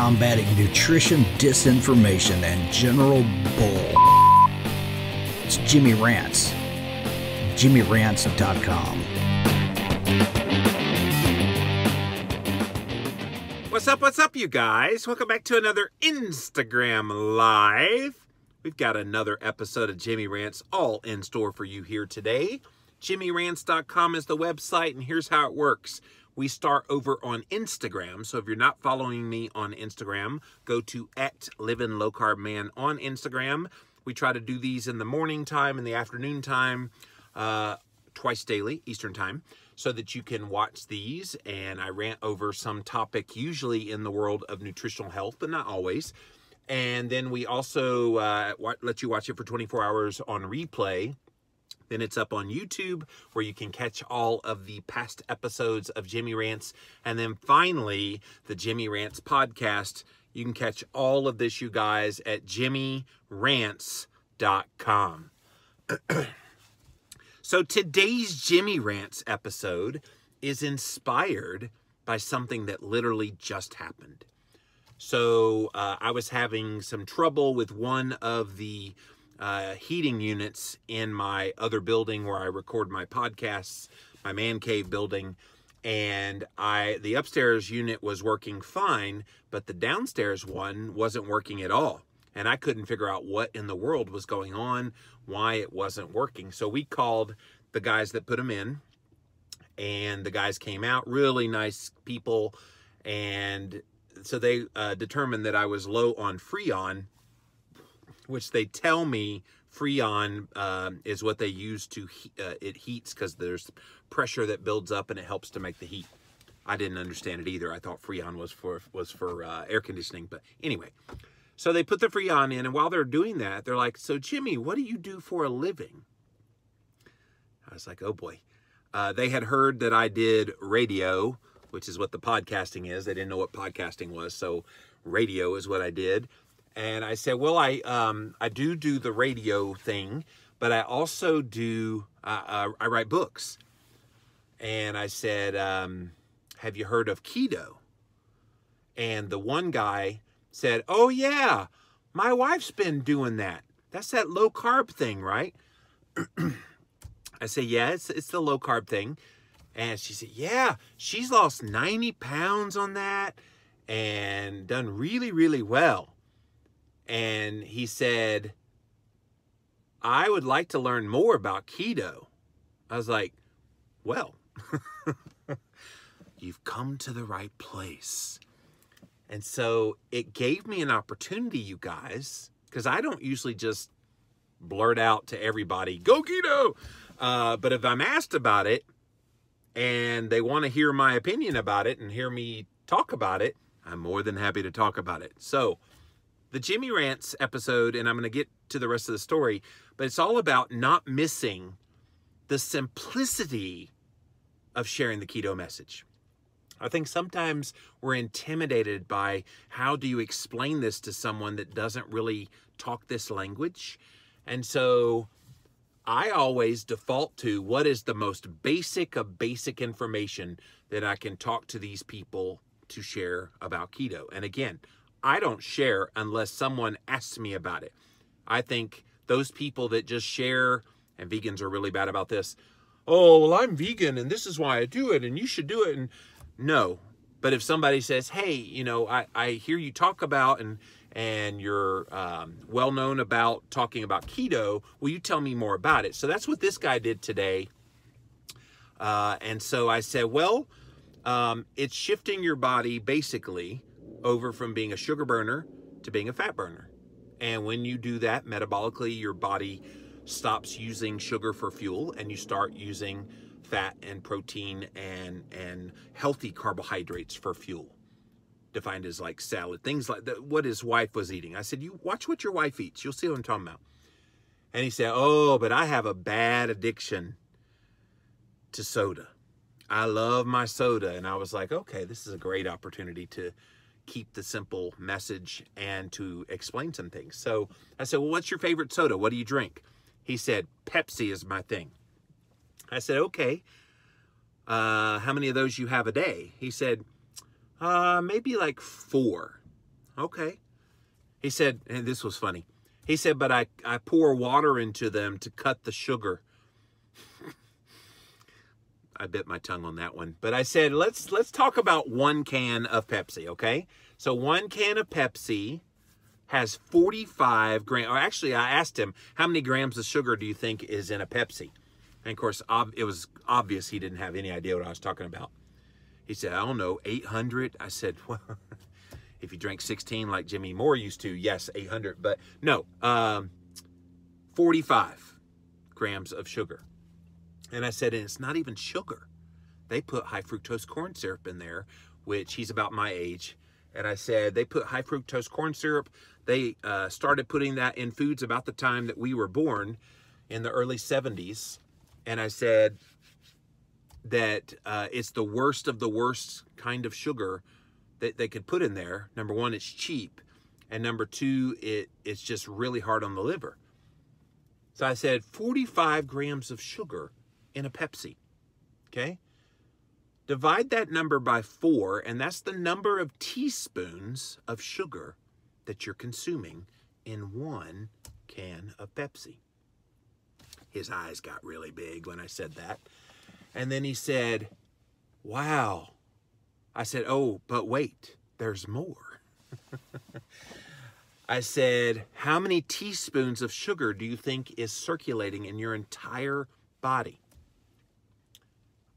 combating nutrition disinformation and general bull. It's Jimmy Rants. JimmyRants.com. What's up, you guys? Welcome back to another Instagram Live. We've got another episode of Jimmy Rants all in store for you here today. JimmyRants.com is the website, and here's how it works. We start over on Instagram, so if you're not following me on Instagram, go to @LivinLowCarbMan on Instagram. We try to do these in the morning time and the afternoon time, twice daily, Eastern time, so that you can watch these, and I rant over some topic, usually in the world of nutritional health, but not always. And then we also let you watch it for 24 hours on replay. Then it's up on YouTube, where you can catch all of the past episodes of Jimmy Rants. And then finally, the Jimmy Rants podcast. You can catch all of this, you guys, at JimmyRants.com. So today's Jimmy Rants episode is inspired by something that literally just happened. So I was having some trouble with one of the heating units in my other building where I record my podcasts, my man cave building, and the upstairs unit was working fine, but the downstairs one wasn't working at all. And I couldn't figure out what in the world was going on, why it wasn't working. So we called the guys that put them in, and the guys came out, really nice people, and so they determined that I was low on Freon, which they tell me Freon is what they use to it heats, because there's pressure that builds up and it helps to make the heat. I didn't understand it either. I thought Freon was for air conditioning, but anyway. So they put the Freon in, and while they're doing that, they're like, "So Jimmy, what do you do for a living?" I was like, "Oh boy." They had heard that I did radio, which is what the podcasting is. They didn't know what podcasting was, so radio is what I did. And I said, well, I do the radio thing, but I also do, I write books. And I said, have you heard of keto? And the one guy said, oh yeah, my wife's been doing that. That's that low carb thing, right? I said, yeah, it's the low carb thing. And she said, yeah, she's lost 90 pounds on that and done really, really well. And he said, I would like to learn more about keto. I was like, well, you've come to the right place. And so it gave me an opportunity, you guys, because I don't usually just blurt out to everybody, go keto. But if I'm asked about it and they want to hear my opinion about it and hear me talk about it, I'm more than happy to talk about it. So the Jimmy Rants episode, and I'm going to get to the rest of the story, but it's all about not missing the simplicity of sharing the keto message. I think sometimes we're intimidated by how do you explain this to someone that doesn't really talk this language. And so I always default to what is the most basic of basic information that I can talk to these people to share about keto. And again, I don't share unless someone asks me about it. I think those people that just share, and vegans are really bad about this, oh, well, I'm vegan and this is why I do it and you should do it. And no, but if somebody says, hey, you know, I hear you talk about and you're well known about talking about keto, will you tell me more about it? So that's what this guy did today. And so I said, well, it's shifting your body basically over from being a sugar burner to being a fat burner. And when you do that, metabolically, your body stops using sugar for fuel and you start using fat and protein and healthy carbohydrates for fuel, defined as like salad, things like that, what his wife was eating. I said, you watch what your wife eats. You'll see what I'm talking about. And he said, oh, but I have a bad addiction to soda. I love my soda. And I was like, okay, this is a great opportunity to keep the simple message and to explain some things. So I said, well, what's your favorite soda? What do you drink? He said, Pepsi is my thing. I said, okay, how many of those you have a day? He said, maybe like 4. okay. He said, and this was funny. He said, but I pour water into them to cut the sugar. I bit my tongue on that one. But I said, let's talk about 1 can of Pepsi, okay? So 1 can of Pepsi has 45 grams. Or actually, I asked him, how many grams of sugar do you think is in a Pepsi? And of course, it was obvious he didn't have any idea what I was talking about. He said, I don't know, 800. I said, well, if you drank 16 like Jimmy Moore used to, yes, 800. But no, 45 grams of sugar. And I said, and it's not even sugar. They put high fructose corn syrup in there, which he's about my age. And I said, they put high fructose corn syrup. They started putting that in foods about the time that we were born in the early 70s. And I said that it's the worst of the worst kind of sugar that they could put in there. Number one, it's cheap. And number two, it's just really hard on the liver. So I said 45 grams of sugar in a Pepsi, okay? Divide that number by 4, and that's the number of teaspoons of sugar that you're consuming in 1 can of Pepsi. His eyes got really big when I said that. And then he said, wow. I said, oh, but wait, there's more. I said, how many teaspoons of sugar do you think is circulating in your entire body?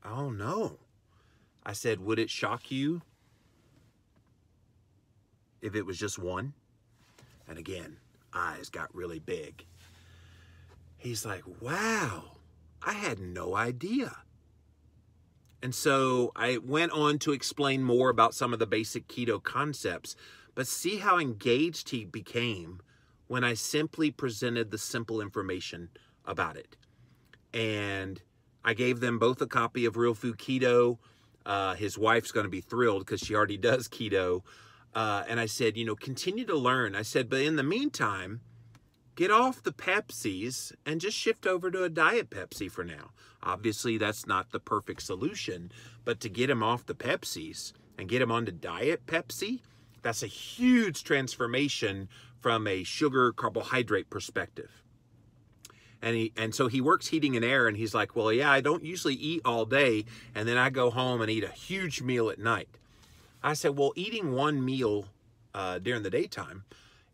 Oh, no. I said, would it shock you if it was just 1? And again, eyes got really big. He's like, wow, I had no idea. And so I went on to explain more about some of the basic keto concepts, but see how engaged he became when I simply presented the simple information about it. And I gave them both a copy of Real Food Keto. His wife's going to be thrilled because she already does keto. And I said, you know, continue to learn. I said, but in the meantime, get off the Pepsis and just shift over to a Diet Pepsi for now. Obviously, that's not the perfect solution, but to get him off the Pepsis and get him onto Diet Pepsi, that's a huge transformation from a sugar carbohydrate perspective. And so he works heating and air, and he's like, well, yeah, I don't usually eat all day, and then I go home and eat a huge meal at night. I said, well, eating one meal during the daytime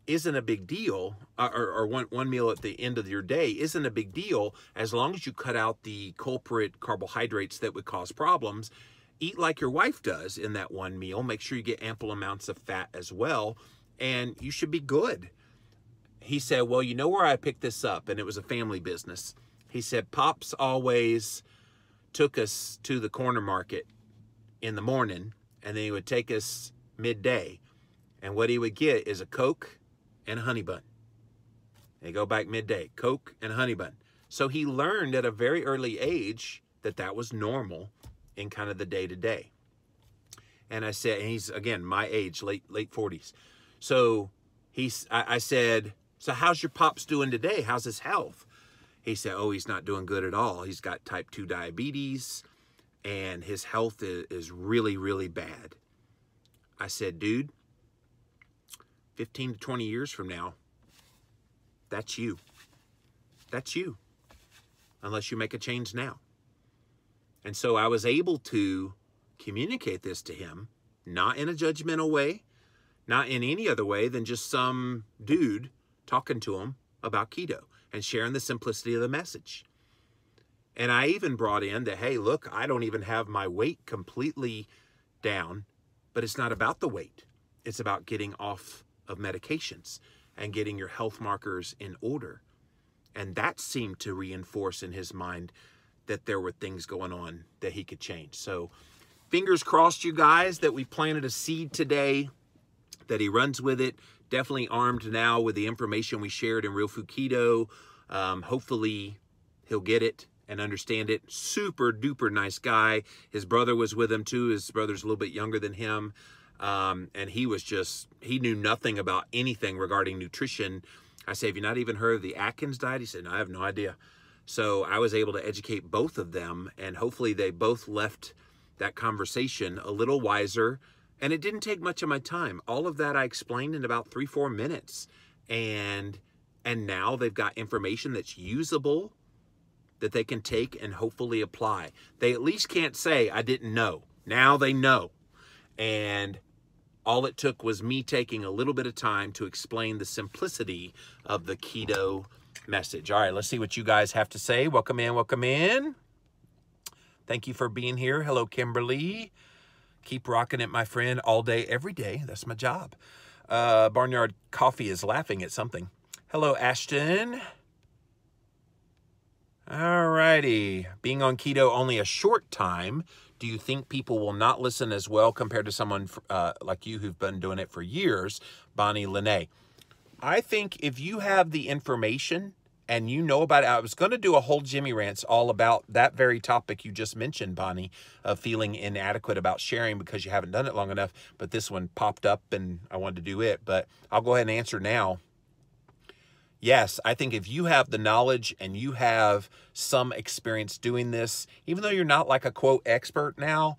isn't a big deal, or one meal at the end of your day isn't a big deal as long as you cut out the culprit carbohydrates that would cause problems. Eat like your wife does in that one meal. Make sure you get ample amounts of fat as well, and you should be good. He said, well, you know where I picked this up? And it was a family business. He said, Pops always took us to the corner market in the morning, and then he would take us midday. And what he would get is a Coke and a honey bun. They go back midday, Coke and a honey bun. So he learned at a very early age that that was normal in kind of the day-to-day. And I said, and he's, again, my age, late 40s. So I said, so how's your Pops doing today? How's his health? He said, oh, he's not doing good at all. He's got type 2 diabetes, and his health is really, really bad. I said, dude, 15 to 20 years from now, that's you. That's you. Unless you make a change now. And so I was able to communicate this to him, not in a judgmental way, not in any other way than just some dude talking to him about keto and sharing the simplicity of the message. And I even brought in that, hey, look, I don't even have my weight completely down, but it's not about the weight. It's about getting off of medications and getting your health markers in order. And that seemed to reinforce in his mind that there were things going on that he could change. So fingers crossed, you guys, that we planted a seed today, that he runs with it. Definitely armed now with the information we shared in Real Food Keto. Hopefully he'll get it and understand it. Super duper nice guy. His brother was with him too. His brother's a little bit younger than him. And he knew nothing about anything regarding nutrition. I say, have you not even heard of the Atkins diet? He said, no, I have no idea. So I was able to educate both of them, and hopefully they both left that conversation a little wiser And it didn't take much of my time. All of that I explained in about 3-4 minutes. And now they've got information that's usable that they can take and hopefully apply. They at least can't say, I didn't know. Now they know. And all it took was me taking a little bit of time to explain the simplicity of the keto message. All right, let's see what you guys have to say. Welcome in, welcome in. Thank you for being here. Hello, Kimberly. Keep rocking it, my friend, all day, every day. That's my job. Barnyard Coffee is laughing at something. Hello, Ashton. All righty. Being on keto only a short time, do you think people will not listen as well compared to someone like you who've been doing it for years? Bonnie Lene. I think if you have the information and you know about it, I was going to do a whole Jimmy Rants all about that very topic you just mentioned, Bonnie, of feeling inadequate about sharing because you haven't done it long enough, but this one popped up and I wanted to do it, but I'll go ahead and answer now. Yes, I think if you have the knowledge and you have some experience doing this, even though you're not like a quote expert now,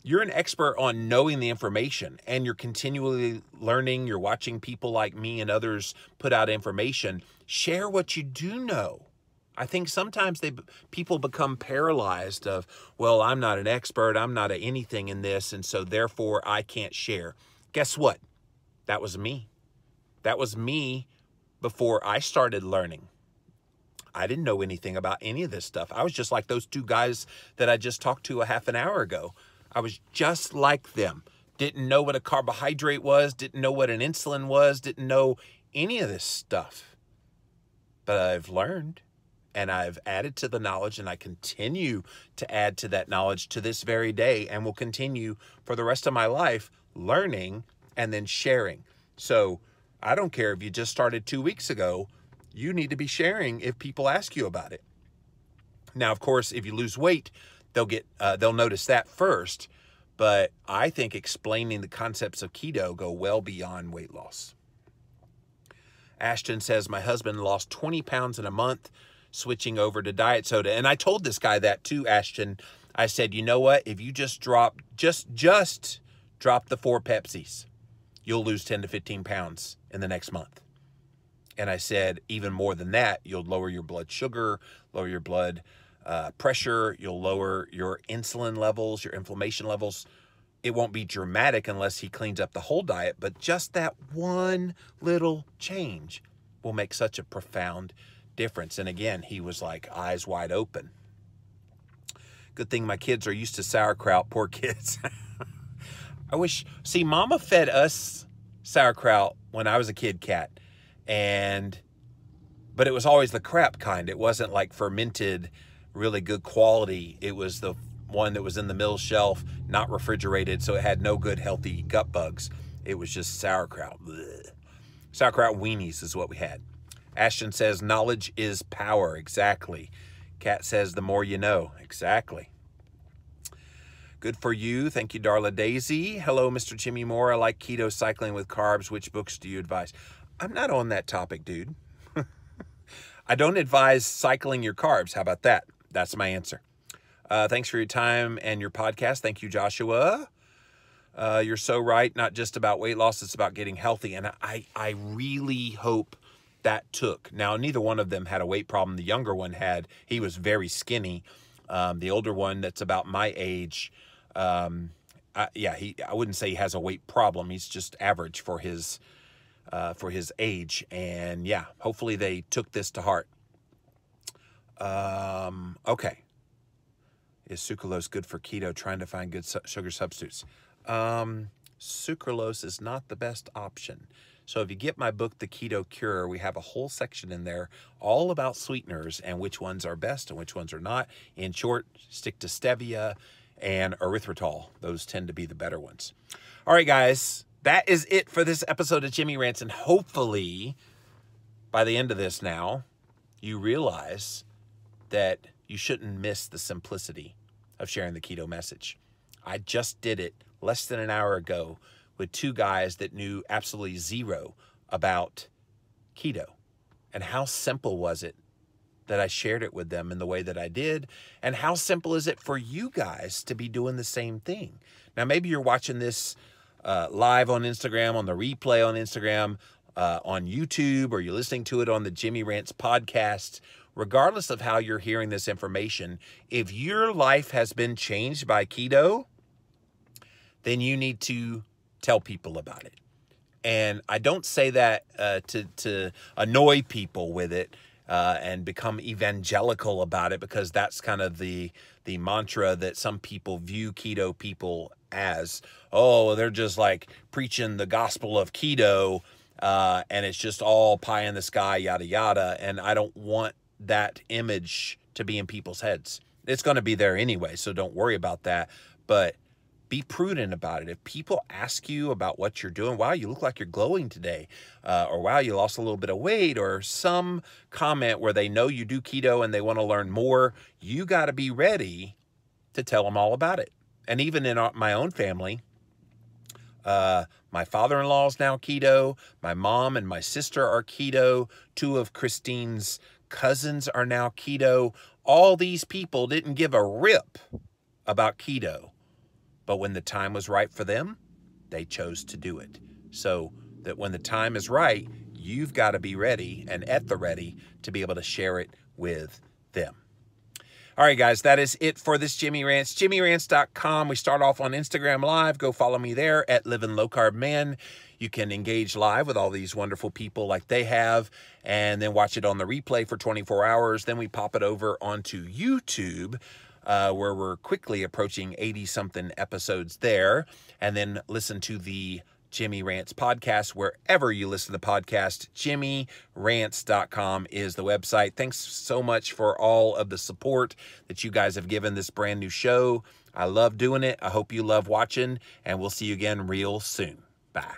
you're an expert on knowing the information and you're continually learning. You're watching people like me and others put out information. Share what you do know. I think sometimes people become paralyzed of, well, I'm not an expert. I'm not anything in this. And so therefore I can't share. Guess what? That was me. That was me before I started learning. I didn't know anything about any of this stuff. I was just like those two guys that I just talked to a half an hour ago. I was just like them. Didn't know what a carbohydrate was, didn't know what an insulin was, didn't know any of this stuff. But I've learned and I've added to the knowledge and I continue to add to that knowledge to this very day and will continue for the rest of my life learning and then sharing. So I don't care if you just started 2 weeks ago, you need to be sharing if people ask you about it. Now, of course, if you lose weight, they'll notice that first, but I think explaining the concepts of keto go well beyond weight loss. Ashton says, my husband lost 20 pounds in a month switching over to diet soda. And I told this guy that too, Ashton. I said, you know what? If you just drop the 4 Pepsis, you'll lose 10 to 15 pounds in the next month. And I said, even more than that, you'll lower your blood sugar, lower your blood pressure, you'll lower your insulin levels, your inflammation levels. It won't be dramatic unless he cleans up the whole diet, but just that one little change will make such a profound difference. And again, he was like eyes wide open. Good thing my kids are used to sauerkraut, poor kids. See, Mama fed us sauerkraut when I was a kid, Cat, but it was always the crap kind. It wasn't like fermented, really good quality. It was the one that was in the mill shelf, not refrigerated, so it had no good healthy gut bugs. It was just sauerkraut. Blech. Sauerkraut weenies is what we had. Ashton says, knowledge is power. Exactly. Kat says, the more you know. Exactly. Good for you. Thank you, Darla Daisy. Hello, Mr. Jimmy Moore. I like keto cycling with carbs. Which books do you advise? I'm not on that topic, dude. I don't advise cycling your carbs. How about that? That's my answer. Thanks for your time and your podcast. Thank you, Joshua. You're so right. Not just about weight loss. It's about getting healthy. And I really hope that took. Now, neither one of them had a weight problem. The younger one he was very skinny. The older one that's about my age, I wouldn't say he has a weight problem. He's just average for his age. And yeah, hopefully they took this to heart. Okay. Is sucralose good for keto? Trying to find good sugar substitutes. Sucralose is not the best option. So if you get my book, The Keto Cure, we have a whole section in there all about sweeteners and which ones are best and which ones are not. In short, stick to stevia and erythritol. Those tend to be the better ones. All right, guys, that is it for this episode of Jimmy Rants. And hopefully by the end of this now, you realize that you shouldn't miss the simplicity of sharing the keto message. I just did it less than an hour ago with two guys that knew absolutely zero about keto. And how simple was it that I shared it with them in the way that I did? And how simple is it for you guys to be doing the same thing? Now, maybe you're watching this live on Instagram, on the replay on Instagram, on YouTube, or you're listening to it on the Jimmy Rants podcast. Regardless of how you're hearing this information, if your life has been changed by keto, then you need to tell people about it. And I don't say that to annoy people with it and become evangelical about it, because that's kind of the mantra that some people view keto people as. Oh, they're just like preaching the gospel of keto and it's just all pie in the sky, yada, yada. And I don't want that image to be in people's heads. It's going to be there anyway, so don't worry about that. But be prudent about it. If people ask you about what you're doing, wow, you look like you're glowing today, or wow, you lost a little bit of weight, or some comment where they know you do keto and they want to learn more, you got to be ready to tell them all about it. And even in my own family, my father-in-law is now keto. My mom and my sister are keto. 2 of Christine's cousins are now keto. All these people didn't give a rip about keto, but when the time was right for them, they chose to do it. So that when the time is right, you've got to be ready and at the ready to be able to share it with them. All right, guys, that is it for this Jimmy Rants. JimmyRants.com. We start off on Instagram Live. Go follow me there at Living Low Carb Man. You can engage live with all these wonderful people like they have, and then watch it on the replay for 24 hours. Then we pop it over onto YouTube, where we're quickly approaching 80-something episodes there, and then listen to the Jimmy Rants podcast wherever you listen to the podcast. JimmyRants.com is the website. Thanks so much for all of the support that you guys have given this brand new show. I love doing it. I hope you love watching, and we'll see you again real soon. Bye.